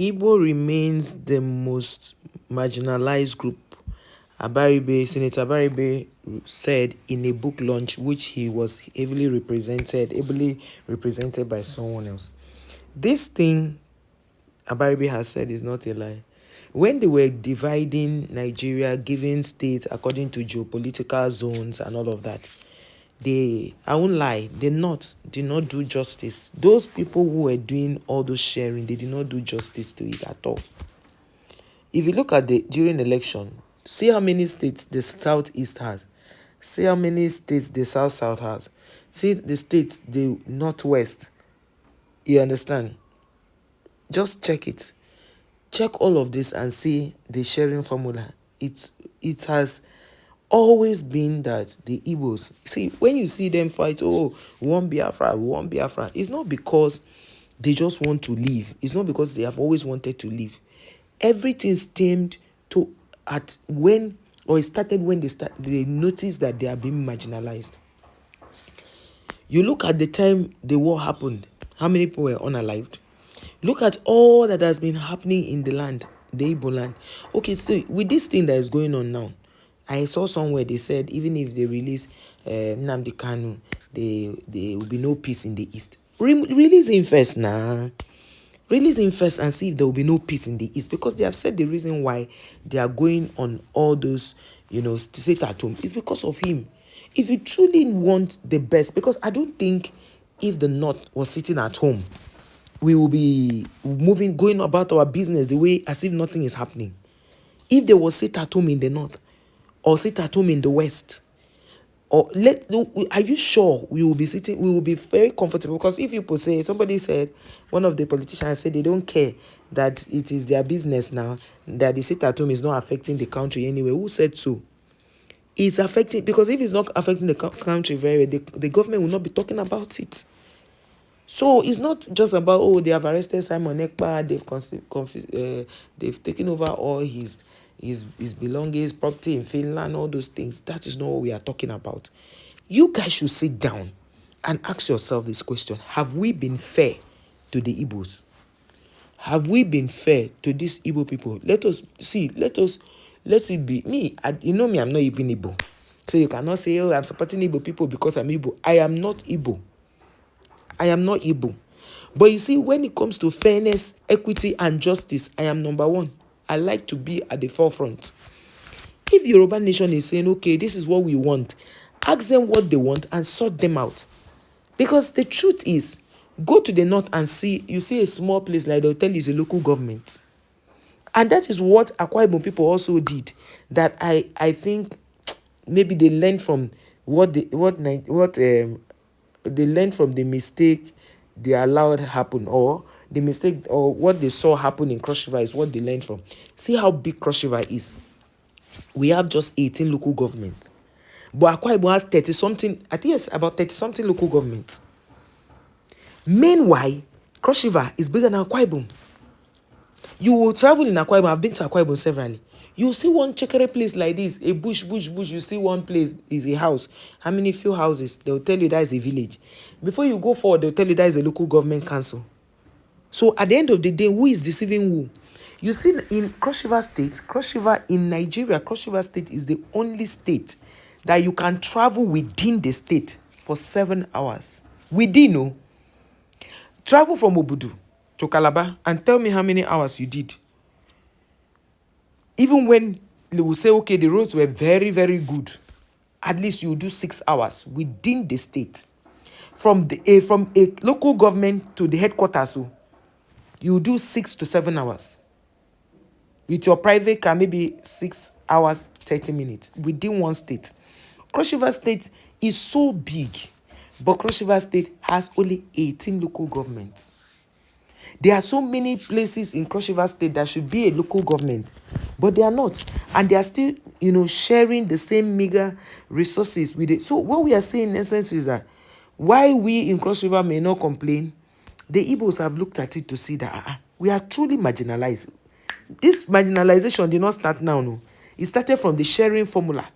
Igbo remains the most marginalized group. Senator Abaribe said in a book launch, which he was ably represented by someone else. This thing Abaribe has said is not a lie. When they were dividing Nigeria, giving states according to geopolitical zones and all of that, I won't lie, did not do justice. Those people who were doing all those sharing, they did not do justice to it at all. If you look at during the election, see how many states the Southeast has. See how many states the South has. See the states the Northwest. You understand? Just check it. Check all of this and see the sharing formula. It has always been that the Igbos, see, when you see them fight, oh, we want Biafra, it's not because they just want to leave. It's not because they have always wanted to leave. Everything stemmed to it started when they noticed that they are being marginalized. You look at the time the war happened, how many people were unalived? Look at all that has been happening in the land, the Igbo land. Okay, so with this thing that is going on now, I saw somewhere they said even if they release Nnamdi Kanu, there will be no peace in the East. Release him first now. Release him first and see if there will be no peace in the East, because they have said the reason why they are going on all those, sit at home is because of him. If you truly want the best, because I don't think if the North was sitting at home, we will be going about our business the way as if nothing is happening. If they will sit at home in the North or sit at home in the West, are you sure we will be very comfortable? Because if people say, somebody said, one of the politicians said they don't care that it is their business now, that the sit at home is not affecting the country anyway. Who said so? It's affecting, because if it's not affecting the country very well, the government will not be talking about it. So it's not just about, they have arrested Simon Ekpa, they've taken over all his belongings, property in Finland, all those things. That is not what we are talking about. You guys should sit down and ask yourself this question. Have we been fair to the Igbos? Have we been fair to these Igbo people? Let it be. Me, I'm not even Igbo. So you cannot say, I'm supporting Igbo people because I'm Igbo. I am not Igbo. But you see, when it comes to fairness, equity, and justice, I am number one. I like to be at the forefront. If the Yoruba nation is saying, okay, this is what we want, ask them what they want and sort them out. Because the truth is, go to the North and you see a small place like they'll tell you is a local government. And that is what Akwa Ibom people also did. That I think maybe they learned from they learned from the mistake they allowed happen, or the mistake or what they saw happen in Cross River is what they learned from. See how big Cross River is. We have just 18 local governments. But Akwa Ibom has 30-something, I think it's about 30-something local governments. Meanwhile, Cross River is bigger than Akwa Ibom. You will travel in Akwa Ibom. I've been to Akwa Ibom severally. You see one chekere place like this, a bush. You see one place is a house. How many few houses? They'll tell you that is a village. Before you go forward, they'll tell you that is a local government council. So at the end of the day, who is deceiving who? You see, in Cross River State, in Nigeria, Cross River State is the only state that you can travel within the state for 7 hours. Travel from Obudu to Calabar and tell me how many hours you did. Even when they will say, okay, the roads were very, very good, at least you do 6 hours within the state. From a local government to the headquarters, so you do 6 to 7 hours. With your private car, maybe 6 hours, 30 minutes within one state. Cross River State is so big, but Cross River State has only 18 local governments. There are so many places in Cross River State that should be a local government, but they are not. And they are still, sharing the same meager resources with it. So what we are saying in essence is that why we in Cross River may not complain, the Igbos have looked at it to see that we are truly marginalized. This marginalization did not start now, no. It started from the sharing formula.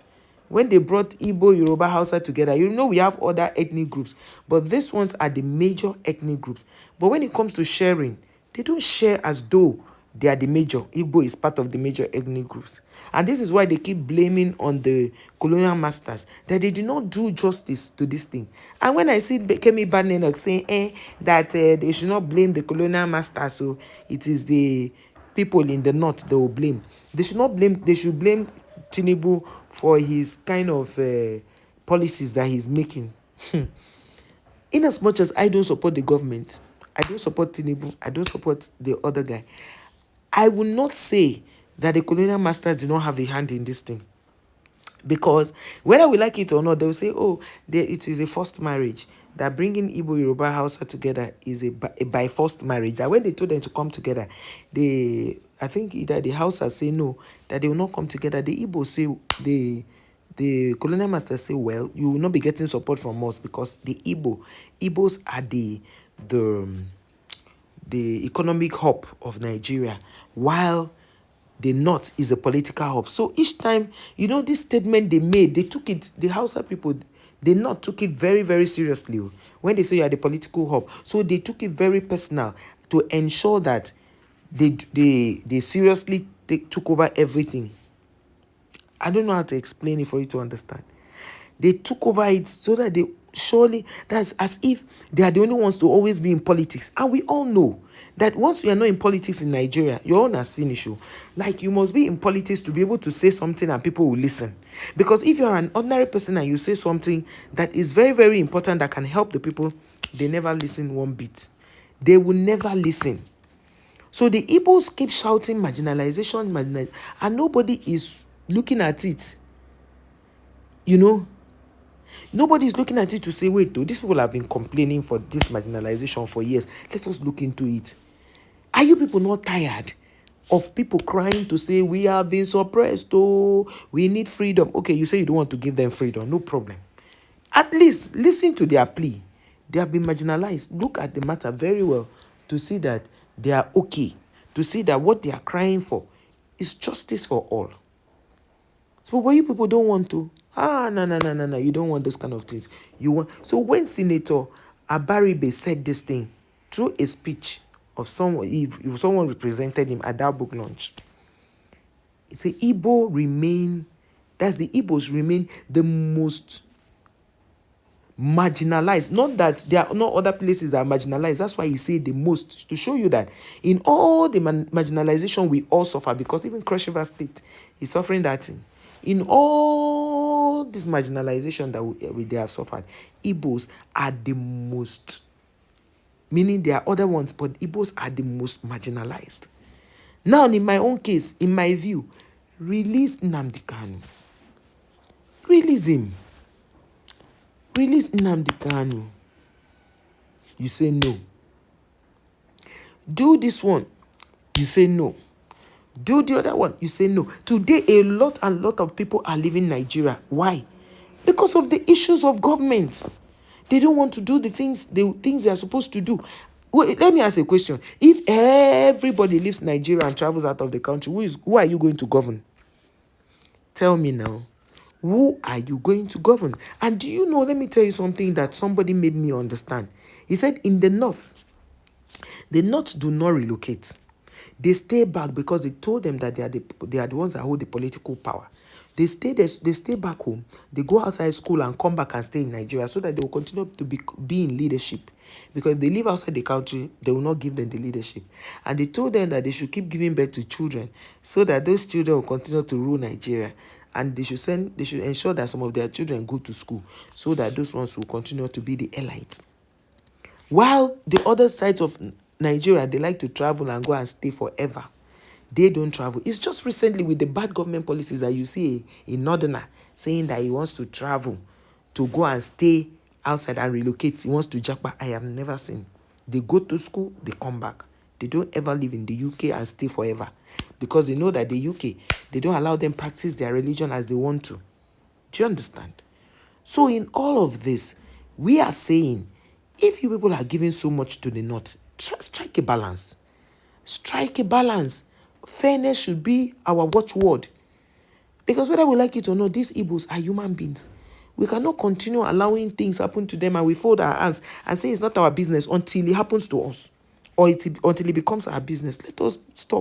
When they brought Igbo, Yoruba, Hausa together, we have other ethnic groups, but these ones are the major ethnic groups. But when it comes to sharing, they don't share as though They are the major. Igbo is part of the major ethnic groups. And this is why they keep blaming on the colonial masters that they did not do justice to this thing. And when I see Kemi Badenoch saying that they should not blame the colonial masters, so it is the people in the north they will blame. They should not blame, they should blame Tinubu for his kind of policies that he's making. In as much as I don't support the government, I don't support Tinubu, I don't support the other guy, I will not say that the colonial masters do not have a hand in this thing. Because whether we like it or not, they will say, oh, it is a forced marriage. That bringing Igbo, Yoruba, Hausa together is a by forced marriage. That when they told them to come together, I think either the Hausa say no, that they will not come together. The Igbo say, the colonial masters say, well, you will not be getting support from us because the Igbos are the economic hub of Nigeria, while the north is a political hub. So each time, this statement they made, they took it, the Hausa people, they not took it very, very seriously when they say you are the political hub. So they took it very personal to ensure that they seriously took over everything. I don't know how to explain it for you to understand. They took over it so that that's as if they are the only ones to always be in politics. And we all know that once you are not in politics in Nigeria, your own has finished. Like, you must be in politics to be able to say something and people will listen. Because if you are an ordinary person and you say something that is very, very important that can help the people, they never listen one bit. They will never listen. So the Igbos keep shouting marginalization, and nobody is looking at it. Nobody is looking at it to say, wait, these people have been complaining for this marginalization for years. Let us look into it. Are you people not tired of people crying to say, we have been suppressed, we need freedom? Okay, you say you don't want to give them freedom, no problem. At least listen to their plea. They have been marginalized. Look at the matter very well to see that they are okay, to see that what they are crying for is justice for all. So what you people don't want to, no, you don't want those kind of things. You want. So when Senator Abaribe said this thing through a speech of someone, if someone represented him at that book launch, he said the Igbos remain the most marginalized. Not that there are no other places that are marginalized. That's why he said the most, to show you that in all the marginalization we all suffer, because even Cross River State is suffering that thing. In all this marginalization that they have suffered, Igbos are the most, meaning there are other ones, but Igbos are the most marginalized. Now, in my own case, in my view, release Nnamdi Kanu. Release him. Release Nnamdi Kanu. You say no. Do this one. You say no. Do the other one. You say no. Today, a lot of people are leaving Nigeria. Why? Because of the issues of government. They don't want to do the things they are supposed to do. Wait, let me ask a question. If everybody leaves Nigeria and travels out of the country, who are you going to govern? Tell me now. Who are you going to govern? And do you know, let me tell you something that somebody made me understand. He said in the north do not relocate. They stay back because they told them that they are the ones that hold the political power. They stay back home. They go outside school and come back and stay in Nigeria so that they will continue to be in leadership. Because if they live outside the country, they will not give them the leadership. And they told them that they should keep giving birth to children so that those children will continue to rule Nigeria. And they should ensure that some of their children go to school so that those ones will continue to be the elites. While the other sides of Nigeria, they like to travel and go and stay forever. They don't travel. It's just recently with the bad government policies that you see a northerner saying that he wants to travel to go and stay outside and relocate. He wants to Japan. I have never seen. They go to school, they come back. They don't ever live in the UK and stay forever because they know that the UK, they don't allow them practice their religion as they want to. Do you understand? So in all of this, we are saying, if you people are giving so much to the north, strike a balance. Strike a balance. Fairness should be our watchword. Because whether we like it or not, these Igbos are human beings. We cannot continue allowing things happen to them and we fold our hands and say it's not our business until it happens to us or until it becomes our business. Let us stop.